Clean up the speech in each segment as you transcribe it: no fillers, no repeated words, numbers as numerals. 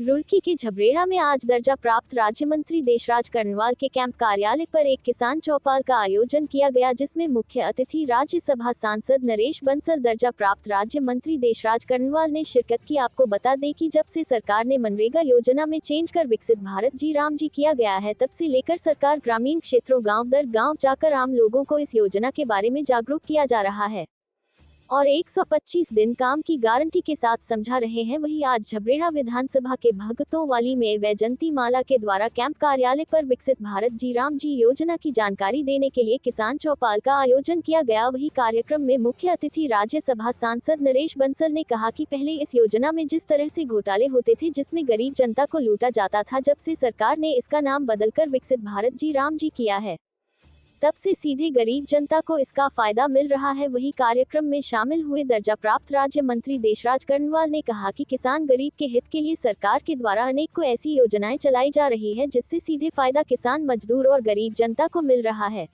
रुड़की के झबरेड़ा में आज दर्जा प्राप्त राज्य मंत्री देशराज कर्णवाल के कैंप कार्यालय पर एक किसान चौपाल का आयोजन किया गया, जिसमें मुख्य अतिथि राज्यसभा सांसद नरेश बंसल, दर्जा प्राप्त राज्य मंत्री देशराज कर्णवाल ने शिरकत की। आपको बता दें कि जब से सरकार ने मनरेगा योजना में चेंज कर विकसित भारत जी राम जी किया गया है, तब से लेकर सरकार ग्रामीण क्षेत्रों गाँव दर गाँव जाकर आम लोगों को इस योजना के बारे में जागरूक किया जा रहा है और 125 दिन काम की गारंटी के साथ समझा रहे हैं। वहीं आज झबरेड़ा विधानसभा के भगतोंवाली में वैजंती माला के द्वारा कैंप कार्यालय पर विकसित भारत जी राम जी योजना की जानकारी देने के लिए किसान चौपाल का आयोजन किया गया। वहीं कार्यक्रम में मुख्य अतिथि राज्यसभा सांसद नरेश बंसल ने कहा कि पहले इस योजना में जिस तरह से घोटाले होते थे, जिसमें गरीब जनता को लूटा जाता था, जब से सरकार ने इसका नाम बदलकर विकसित भारत जी राम जी किया है, तब से सीधे गरीब जनता को इसका फायदा मिल रहा है। वही कार्यक्रम में शामिल हुए दर्जा प्राप्त राज्य मंत्री देशराज कर्णवाल ने कहा कि किसान गरीब के हित के लिए सरकार के द्वारा अनेक को ऐसी योजनाएं चलाई जा रही है, जिससे सीधे फायदा किसान, मजदूर और गरीब जनता को मिल रहा है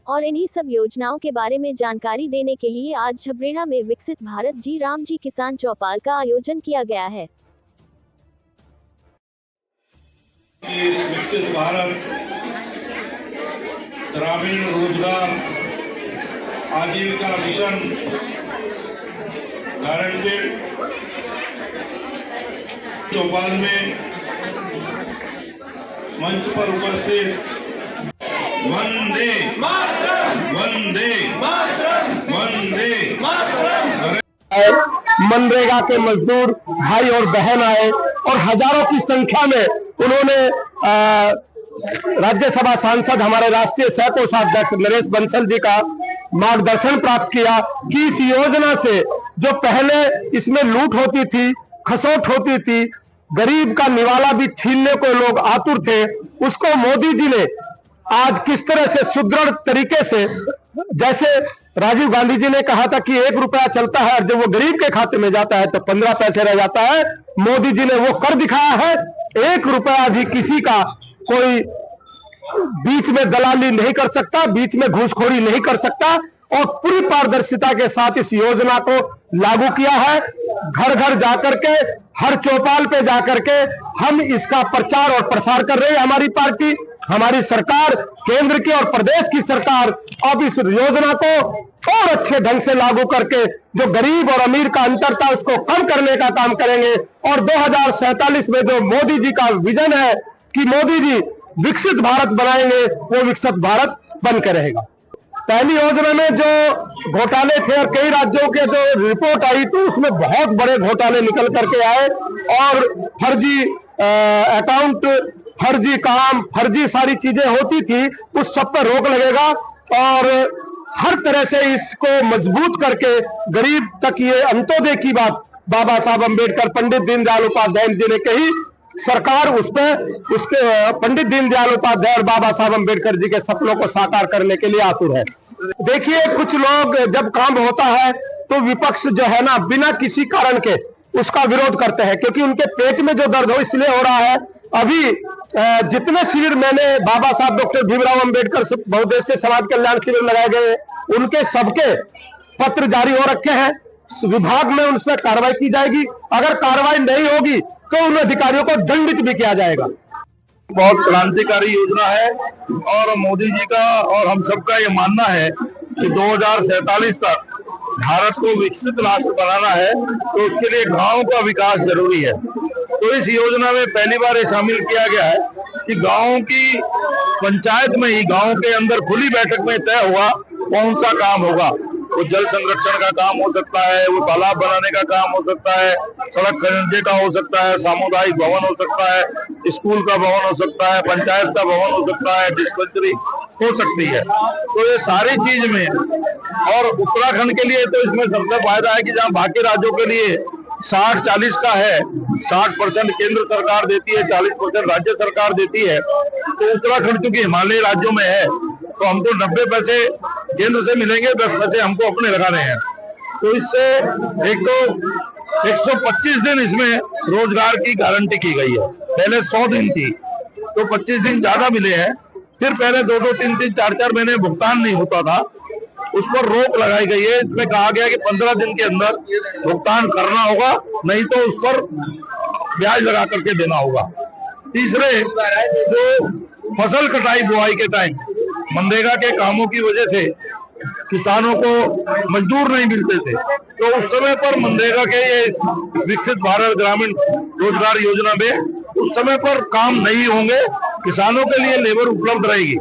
और इन्हीं सब योजनाओं के बारे में जानकारी देने के लिए आज झबरेड़ा में विकसित भारत जी राम जी किसान चौपाल का आयोजन किया गया है। विकसित भारत ग्रामीण रोजगार आजीविका मिशन गारंटेड चौपाल में मंच पर उपस्थित वंदे वंदे वंदे मनरेगा के मजदूर भाई और बहन आए और हजारों की संख्या में उन्होंने राज्यसभा सांसद हमारे राष्ट्रीय सह कोषाध्यक्ष नरेश बंसल जी का मार्गदर्शन प्राप्त किया कि इस योजना से जो पहले इसमें लूट होती थी, खसोट होती थी, गरीब का निवाला भी छीनने को लोग आतुर थे, उसको मोदी जी ने आज किस तरह से सुदृढ़ तरीके से, जैसे राजीव गांधी जी ने कहा था कि 1 रुपया चलता है और जब वो गरीब के खाते में जाता है तो 15 पैसे रह जाता है, मोदी जी ने वो कर दिखाया है। 1 रुपया भी किसी का कोई बीच में दलाली नहीं कर सकता, बीच में घूसखोरी नहीं कर सकता और पूरी पारदर्शिता के साथ इस योजना को लागू किया है। घर घर जाकर के, हर चौपाल पे जाकर के हम इसका प्रचार और प्रसार कर रहे हैं। हमारी पार्टी, हमारी सरकार, केंद्र की और प्रदेश की सरकार अब इस योजना को और अच्छे ढंग से लागू करके जो गरीब और अमीर का अंतर था उसको कम करने का काम करेंगे और 2047 में जो मोदी जी का विजन है कि मोदी जी विकसित भारत बनाएंगे, वो विकसित भारत बन के रहेगा। पहली योजना में जो घोटाले थे और कई राज्यों के जो रिपोर्ट आई तो उसमें बहुत बड़े घोटाले निकल करके आए और फर्जी अकाउंट, फर्जी काम, फर्जी सारी चीजें होती थी, उस सब पर रोक लगेगा और हर तरह से इसको मजबूत करके गरीब तक ये अंत्योदय की बात बाबा साहब अम्बेडकर, पंडित दीनदयाल उपाध्याय जी ने कही, सरकार उसके पंडित दीनदयाल उपाध्याय और बाबा साहब अम्बेडकर जी के सपनों को साकार करने के लिए आतुर है। देखिए, कुछ लोग जब काम होता है तो विपक्ष जो है ना, बिना किसी कारण के उसका विरोध करते हैं, क्योंकि उनके पेट में जो दर्द हो इसलिए हो रहा है। अभी जितने शिविर मैंने बाबा साहब डॉक्टर भीमराव अम्बेडकर बहुउद्देशीय समाज कल्याण शिविर लगाए गए, उनके सबके पत्र जारी हो रखे हैं, विभाग में उन पर कार्रवाई की जाएगी। अगर कार्रवाई नहीं होगी तो उन अधिकारियों को दंडित भी किया जाएगा। बहुत क्रांतिकारी योजना है और मोदी जी का और हम सबका ये मानना है कि 2047 तक भारत को विकसित राष्ट्र बनाना है, तो उसके लिए गांव का विकास जरूरी है। तो इस योजना में पहली बार ये शामिल किया गया है कि गांव की पंचायत में ही, गांव के अंदर खुली बैठक में तय हुआ कौन सा काम होगा। वो जल संरक्षण का काम हो सकता है, वो तालाब बनाने का काम हो सकता है, सड़क खंजे का हो सकता है, सामुदायिक भवन हो सकता है, स्कूल का भवन हो सकता है, पंचायत का भवन हो सकता है, डिस्पेंसरी हो सकती है। तो ये सारी चीज में, और उत्तराखंड के लिए तो इसमें सबसे फायदा है कि जहाँ बाकी राज्यों के लिए 60-40 का है, 60% केंद्र सरकार देती है, 40% राज्य सरकार देती है, तो उत्तराखंड क्योंकि हिमालयी राज्यों में है तो हमको 90 पैसे केंद्र से मिलेंगे, 10 पैसे हमको अपने लगाने हैं। तो इससे एक तो 125 दिन इसमें रोजगार की गारंटी की गई है। पहले 100 दिन थी तो 25 दिन ज्यादा मिले हैं। फिर पहले 2-2, 3-3, 4-4 महीने भुगतान नहीं होता था, उस पर रोक लगाई गई है। इसमें कहा गया कि 15 दिन के अंदर भुगतान करना होगा, नहीं तो उस पर ब्याज लगा करके देना होगा। तीसरे, जो फसल कटाई बुआई के टाइम मनरेगा के कामों की वजह से किसानों को मजदूर नहीं मिलते थे, तो उस समय पर मनरेगा के ये विकसित भारत ग्रामीण रोजगार योजना में उस समय पर काम नहीं होंगे, किसानों के लिए लेबर उपलब्ध रहेगी।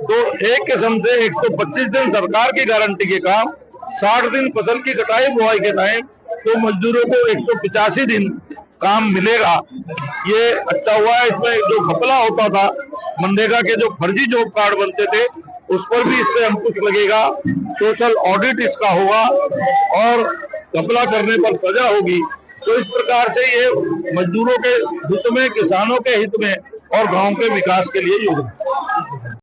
तो एक किस्म से 125 दिन सरकार की गारंटी के काम, 60 दिन फसल की कटाई बुआई के टाइम, तो मजदूरों को 185 दिन काम मिलेगा। ये अच्छा हुआ है। इसमें जो घपला होता था, मनरेगा के जो फर्जी जॉब कार्ड बनते थे, उस पर भी इससे अंकुश लगेगा। सोशल ऑडिट इसका होगा और घपला करने पर सजा होगी। तो इस प्रकार से ये मजदूरों के हित में, किसानों के हित में और गांव के विकास के लिए योजना।